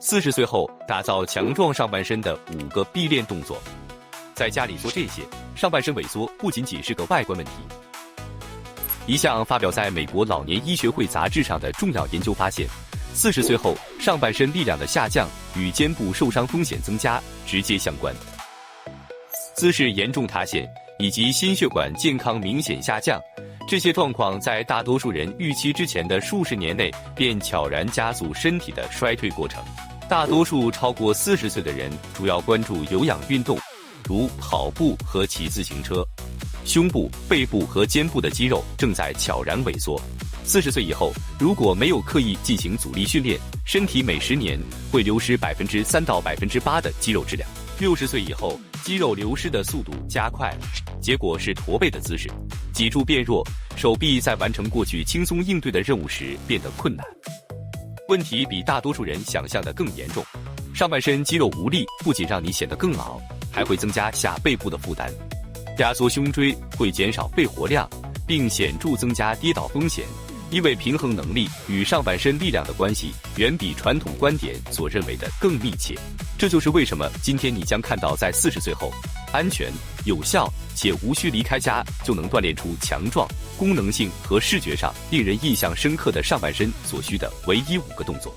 40岁后打造强壮上半身的5个必练动作。在家里做这些，上半身萎缩不仅仅是个外观问题。一项发表在美国老年医学会杂志上的重要研究发现，40岁后上半身力量的下降与肩部受伤风险增加直接相关。姿势严重塌陷以及心血管健康明显下降，这些状况在大多数人预期之前的数十年内便悄然加速身体的衰退过程。大多数超过40岁的人主要关注有氧运动，如跑步和骑自行车。胸部、背部和肩部的肌肉正在悄然萎缩。40岁以后，如果没有刻意进行阻力训练，身体每10年会流失3%到8%的肌肉质量。60岁以后，肌肉流失的速度加快了，结果是驼背的姿势，脊柱变弱，手臂在完成过去轻松应对的任务时变得困难。问题比大多数人想象的更严重，上半身肌肉无力不仅让你显得更老，还会增加下背部的负担。压缩胸椎会减少肺活量，并显著增加跌倒风险，因为平衡能力与上半身力量的关系远比传统观点所认为的更密切。这就是为什么今天你将看到在40岁后，安全、有效且无需离开家就能锻炼出强壮、功能性和视觉上令人印象深刻的上半身所需的唯一5个动作。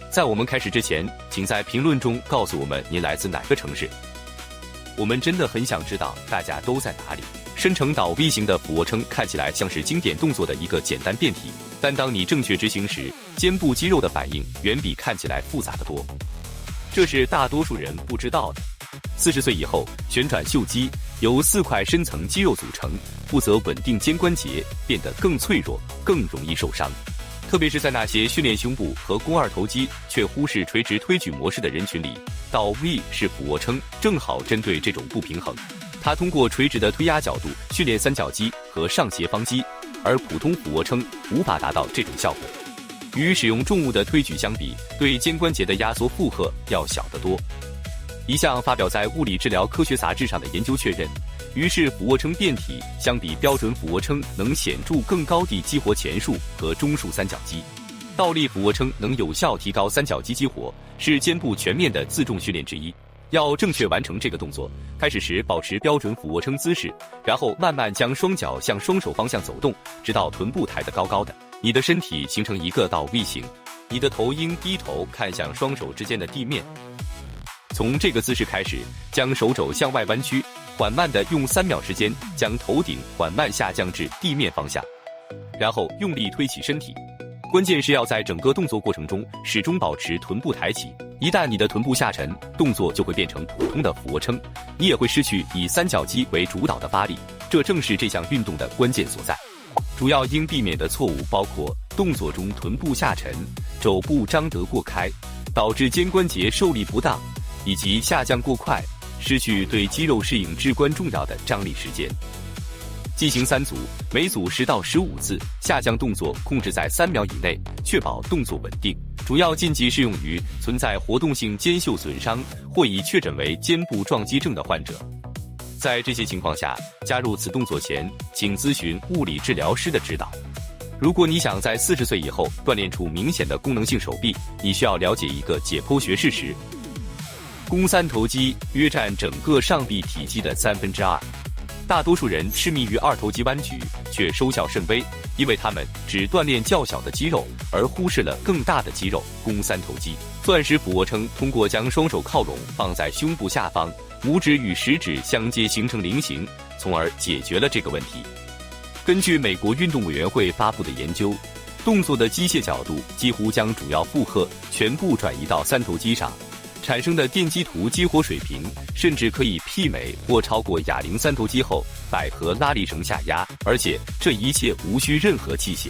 在我们开始之前，请在评论中告诉我们您来自哪个城市。我们真的很想知道大家都在哪里。深成倒 V 型的俯卧撑看起来像是经典动作的一个简单变体，但当你正确执行时，肩部肌肉的反应远比看起来复杂得多。这是大多数人不知道的。40岁以后，旋转袖肌由4块深层肌肉组成，负责稳定肩关节，变得更脆弱，更容易受伤。特别是在那些训练胸部和肱二头肌却忽视垂直推举模式的人群里，倒 V 式俯卧撑正好针对这种不平衡。它通过垂直的推压角度训练三角肌和上斜方肌，而普通俯卧撑无法达到这种效果。与使用重物的推举相比，对肩关节的压缩负荷要小得多。一项发表在《物理治疗科学杂志》上的研究确认，于是俯卧撑变体相比标准俯卧撑能显著更高地激活前束和中束三角肌。倒立俯卧撑能有效提高三角肌激活，是肩部全面的自重训练之一。要正确完成这个动作，开始时保持标准俯卧撑姿势，然后慢慢将双脚向双手方向走动，直到臀部抬得高高的，你的身体形成一个倒 V 型。你的头应低头看向双手之间的地面。从这个姿势开始，将手肘向外弯曲，缓慢地用3秒时间将头顶缓慢下降至地面方向，然后用力推起身体。关键是要在整个动作过程中始终保持臀部抬起，一旦你的臀部下沉，动作就会变成普通的俯卧撑，你也会失去以三角肌为主导的发力，这正是这项运动的关键所在。主要应避免的错误包括动作中臀部下沉、肘部张得过开，导致肩关节受力不当，以及下降过快，失去对肌肉适应至关重要的张力时间。进行3组，每组10到15次，下降动作控制在3秒以内，确保动作稳定。主要禁忌适用于存在活动性肩袖损伤或已确诊为肩部撞击症的患者。在这些情况下，加入此动作前，请咨询物理治疗师的指导。如果你想在40岁以后锻炼出明显的功能性手臂，你需要了解一个解剖学事实：肱三头肌约占整个上臂体积的2/3。大多数人痴迷于二头肌弯举，却收效甚微，因为他们只锻炼较小的肌肉，而忽视了更大的肌肉肱三头肌。钻石俯卧撑通过将双手靠拢放在胸部下方，拇指与食指相接形成菱形，从而解决了这个问题。根据美国运动委员会发布的研究，动作的机械角度几乎将主要负荷全部转移到三头肌上，产生的电基图激活水平甚至可以媲美或超过哑铃三头肌后百合拉力绳下压，而且这一切无需任何器械。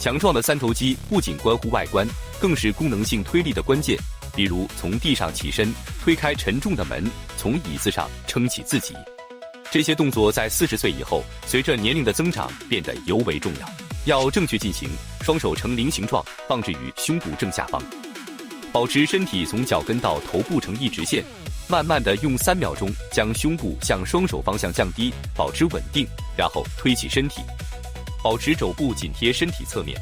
强壮的三头肌不仅关乎外观，更是功能性推力的关键，比如从地上起身、推开沉重的门、从椅子上撑起自己。这些动作在40岁以后，随着年龄的增长变得尤为重要。要正确进行，双手呈菱形状放置于胸部正下方，保持身体从脚跟到头部呈一直线，慢慢地用3秒钟将胸部向双手方向降低，保持稳定，然后推起身体。保持肘部紧贴身体侧面，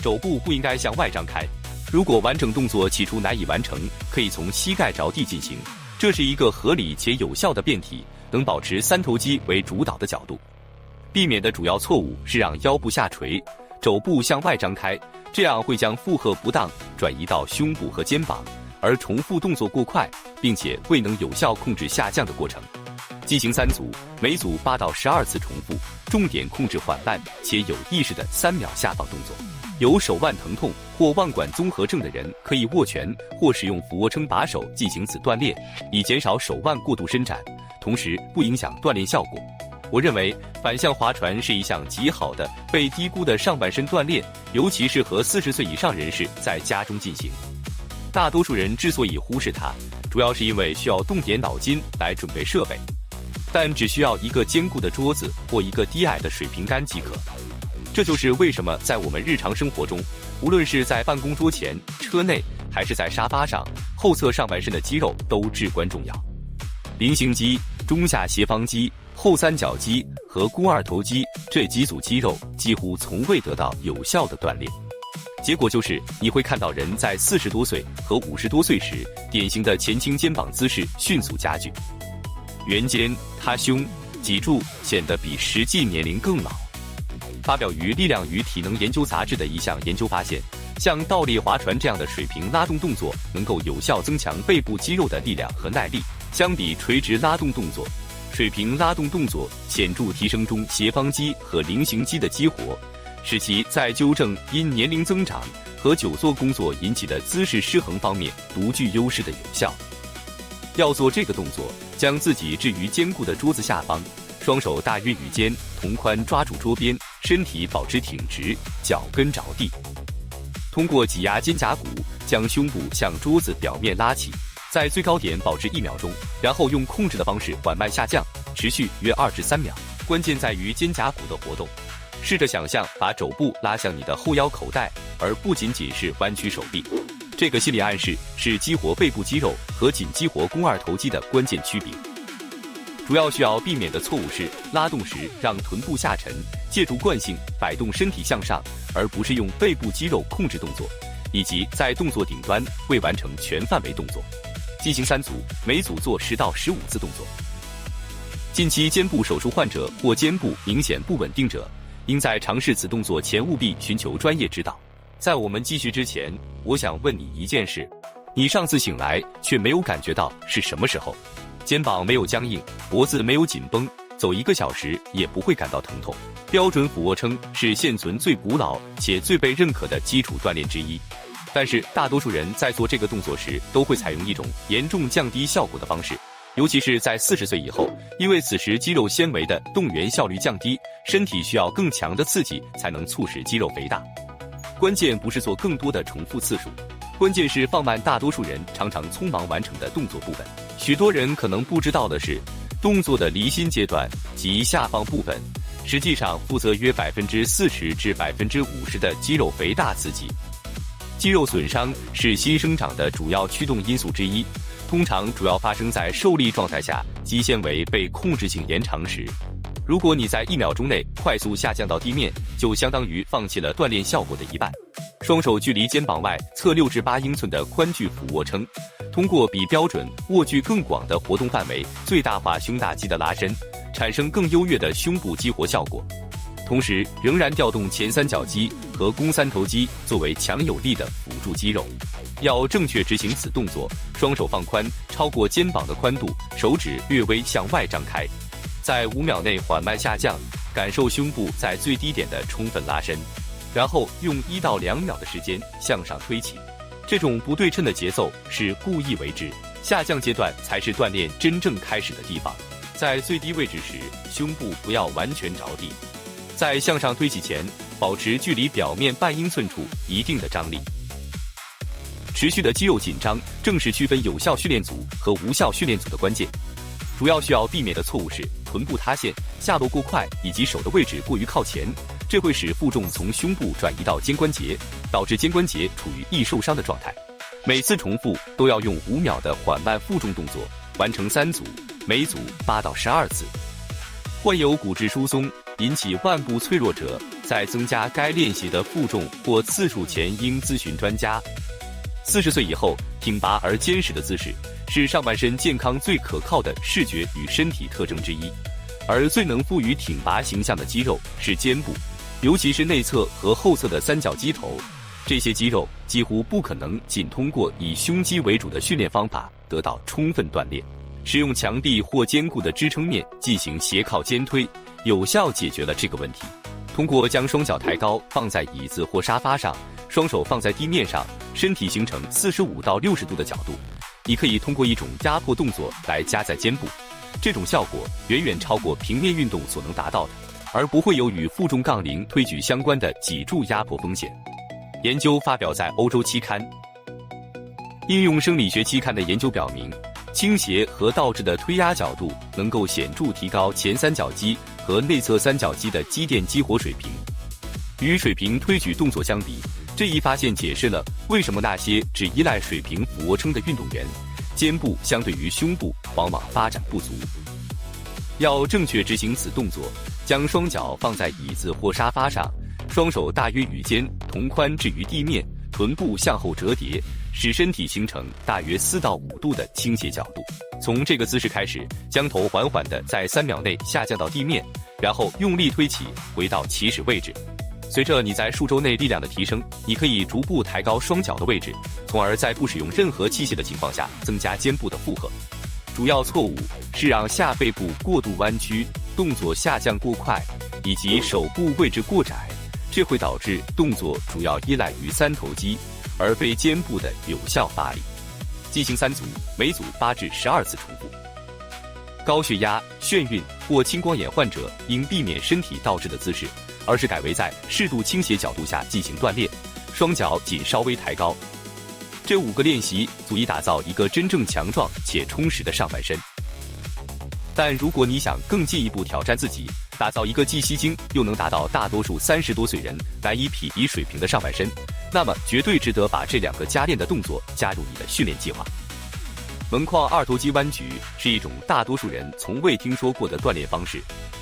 肘部不应该向外张开。如果完整动作起初难以完成，可以从膝盖着地进行，这是一个合理且有效的变体，能保持三头肌为主导的角度。避免的主要错误是让腰部下垂，肘部向外张开，这样会将负荷不当转移到胸部和肩膀，而重复动作过快，并且未能有效控制下降的过程。进行3组，每组8到12次重复，重点控制缓慢且有意识的3秒下放动作。有手腕疼痛或腕管综合症的人，可以握拳或使用俯卧撑把手进行此锻炼，以减少手腕过度伸展，同时不影响锻炼效果。我认为反向划船是一项极好的被低估的上半身锻炼，尤其适合40岁以上人士在家中进行。大多数人之所以忽视它，主要是因为需要动点脑筋来准备设备，但只需要一个坚固的桌子或一个低矮的水平杆即可。这就是为什么在我们日常生活中，无论是在办公桌前、车内，还是在沙发上，后侧上半身的肌肉都至关重要。菱形肌、中下斜方肌、后三角肌和肱二头肌这几组肌肉几乎从未得到有效的锻炼，结果就是你会看到人在40多岁和50多岁时，典型的前倾肩膀姿势迅速加剧，圆肩、塌胸、脊柱显得比实际年龄更老。发表于《力量与体能研究》杂志的一项研究发现，像倒立划船这样的水平拉动动作能够有效增强背部肌肉的力量和耐力，相比垂直拉动动作，水平拉动动作显著提升中斜方肌和菱形肌的激活，使其在纠正因年龄增长和久坐工作引起的姿势失衡方面独具优势的有效。要做这个动作，将自己置于坚固的桌子下方，双手大约与肩同宽抓住桌边，身体保持挺直，脚跟着地。通过挤压肩胛骨，将胸部向桌子表面拉起，在最高点保持1秒钟，然后用控制的方式缓慢下降，持续约2至3秒。关键在于肩胛骨的活动。试着想象把肘部拉向你的后腰口袋，而不仅仅是弯曲手臂。这个心理暗示是激活背部肌肉和仅激活肱二头肌的关键区别。主要需要避免的错误是拉动时让臀部下沉，借助惯性摆动身体向上，而不是用背部肌肉控制动作，以及在动作顶端未完成全范围动作。进行3组，每组做10到15次动作。近期肩部手术患者或肩部明显不稳定者，应在尝试此动作前务必寻求专业指导。在我们继续之前，我想问你一件事：你上次醒来却没有感觉到是什么时候？肩膀没有僵硬，脖子没有紧绷，走1个小时也不会感到疼痛。标准俯卧撑是现存最古老且最被认可的基础锻炼之一，但是大多数人在做这个动作时都会采用一种严重降低效果的方式，尤其是在40岁以后，因为此时肌肉纤维的动员效率降低，身体需要更强的刺激才能促使肌肉肥大。关键不是做更多的重复次数，关键是放慢大多数人常常匆忙完成的动作部分。许多人可能不知道的是，动作的离心阶段及下方部分，实际上负责约40%至50%的肌肉肥大刺激。肌肉损伤是新生长的主要驱动因素之一，通常主要发生在受力状态下肌纤维被控制性延长时。如果你在1秒钟内快速下降到地面，就相当于放弃了锻炼效果的一半。双手距离肩膀外侧6至8英寸的宽距俯卧撑，通过比标准握距更广的活动范围，最大化胸大肌的拉伸，产生更优越的胸部激活效果。同时仍然调动前三角肌和肱三头肌作为强有力的辅助肌肉。要正确执行此动作，双手放宽超过肩膀的宽度，手指略微向外张开，在5秒内缓慢下降，感受胸部在最低点的充分拉伸，然后用1到2秒的时间向上推起。这种不对称的节奏是故意为之，下降阶段才是锻炼真正开始的地方。在最低位置时，胸部不要完全着地，在向上推起前，保持距离表面半英寸处一定的张力。持续的肌肉紧张正是区分有效训练组和无效训练组的关键。主要需要避免的错误是臀部塌陷、下落过快以及手的位置过于靠前，这会使负重从胸部转移到肩关节，导致肩关节处于易受伤的状态。每次重复都要用5秒的缓慢负重动作，完成3组，每组8到12次。患有骨质疏松引起腕部脆弱者，在增加该练习的负重或次数前应咨询专家。40岁以后，挺拔而坚实的姿势是上半身健康最可靠的视觉与身体特征之一。而最能赋予挺拔形象的肌肉是肩部，尤其是内侧和后侧的三角肌头。这些肌肉几乎不可能仅通过以胸肌为主的训练方法得到充分锻炼。使用强力或坚固的支撑面进行斜靠肩推，有效解决了这个问题。通过将双脚抬高放在椅子或沙发上，双手放在地面上，身体形成45到60度的角度，你可以通过一种压迫动作来夹在肩部。这种效果远远超过平面运动所能达到的，而不会有与负重杠铃推举相关的脊柱压迫风险。研究发表在欧洲期刊《应用生理学期刊》的研究表明，倾斜和倒置的推压角度能够显著提高前三角肌和内侧三角肌的肌电激活水平。与水平推举动作相比，这一发现解释了为什么那些只依赖水平俯卧撑的运动员，肩部相对于胸部往往发展不足。要正确执行此动作，将双脚放在椅子或沙发上，双手大约与肩同宽置于地面，臀部向后折叠，使身体形成大约4到5度的倾斜角度。从这个姿势开始，将头缓缓地在3秒内下降到地面，然后用力推起，回到起始位置。随着你在数周内力量的提升，你可以逐步抬高双脚的位置，从而在不使用任何器械的情况下增加肩部的负荷。主要错误是让下背部过度弯曲，动作下降过快，以及手部位置过窄，这会导致动作主要依赖于三头肌，而非肩部的有效发力。进行3组，每组8至12次重复。高血压、眩晕或青光眼患者应避免身体倒置的姿势，而是改为在适度倾斜角度下进行锻炼，双脚仅稍微抬高。这5个练习足以打造一个真正强壮且充实的上半身。但如果你想更进一步挑战自己，打造一个既吸睛又能达到大多数30多岁人难以匹敌水平的上半身，那么绝对值得把这2个加练的动作加入你的训练计划。门框二头肌弯举是一种大多数人从未听说过的锻炼方式，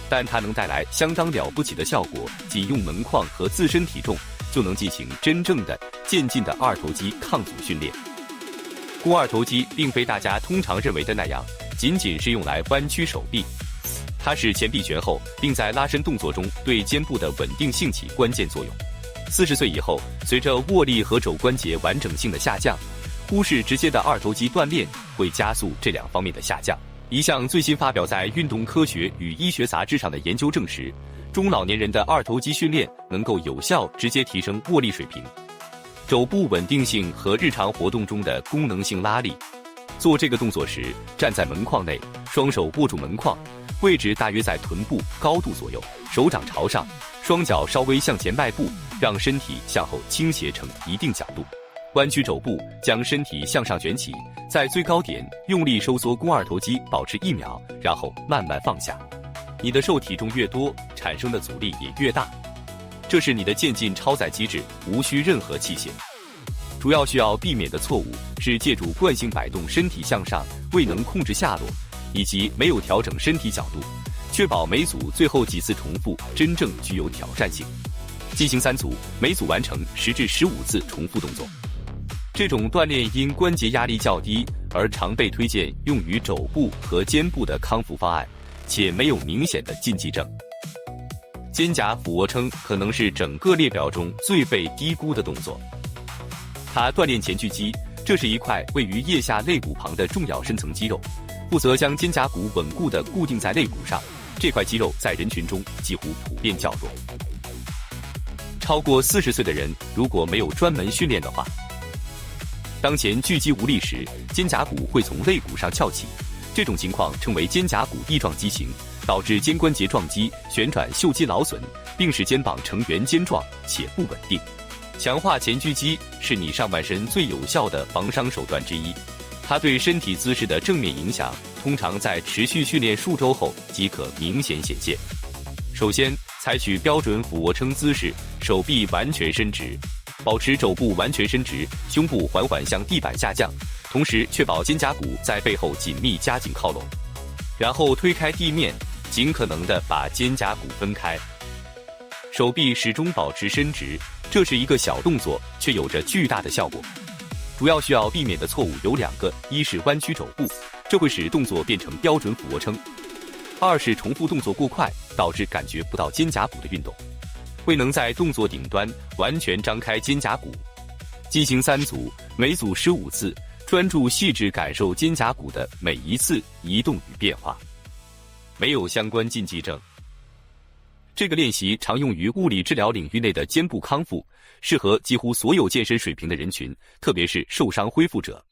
但它能带来相当了不起的效果，仅用门框和自身体重就能进行真正的渐进的二头肌抗阻训练。肱二头肌并非大家通常认为的那样，仅仅是用来弯曲手臂，它使前臂旋后，并在拉伸动作中对肩部的稳定性起关键作用。40岁以后，随着握力和肘关节完整性的下降，忽视直接的二头肌锻炼会加速这2方面的下降。一项最新发表在《运动科学与医学杂志》上的研究证实，中老年人的二头肌训练能够有效直接提升握力水平、肘部稳定性和日常活动中的功能性拉力。做这个动作时，站在门框内，双手握住门框，位置大约在臀部高度左右，手掌朝上，双脚稍微向前迈步，让身体向后倾斜成一定角度。弯曲肘部，将身体向上卷起，在最高点用力收缩肱二头肌，保持1秒，然后慢慢放下。你的受体重越多，产生的阻力也越大。这是你的渐进超载机制，无需任何器械。主要需要避免的错误是借助惯性摆动身体向上，未能控制下落，以及没有调整身体角度，确保每组最后几次重复真正具有挑战性。进行3组，每组完成10至15次重复动作。这种锻炼因关节压力较低，而常被推荐用于肘部和肩部的康复方案，且没有明显的禁忌症。肩胛俯卧撑可能是整个列表中最被低估的动作。它锻炼前锯肌，这是一块位于腋下肋骨旁的重要深层肌肉，负责将肩胛骨稳固地固定在肋骨上。这块肌肉在人群中几乎普遍较弱。超过40岁的人如果没有专门训练的话，当前锯肌无力时，肩胛骨会从肋骨上翘起，这种情况称为肩胛骨地状畸形，导致肩关节撞击、旋转袖肌劳损，并使肩膀呈圆尖状且不稳定。强化前锯肌是你上半身最有效的防伤手段之一，它对身体姿势的正面影响通常在持续训练数周后即可明显显现。首先，采取标准俯卧撑姿势，手臂完全伸直，保持肘部完全伸直，胸部缓缓向地板下降，同时确保肩胛骨在背后紧密夹紧靠拢，然后推开地面，尽可能地把肩胛骨分开。手臂始终保持伸直，这是一个小动作，却有着巨大的效果。主要需要避免的错误有2个：一是弯曲肘部，这会使动作变成标准俯卧撑；二是重复动作过快，导致感觉不到肩胛骨的运动，未能在动作顶端完全张开肩胛骨。进行3组，每组15次，专注细致感受肩胛骨的每一次移动与变化。没有相关禁忌症。这个练习常用于物理治疗领域内的肩部康复，适合几乎所有健身水平的人群，特别是受伤恢复者。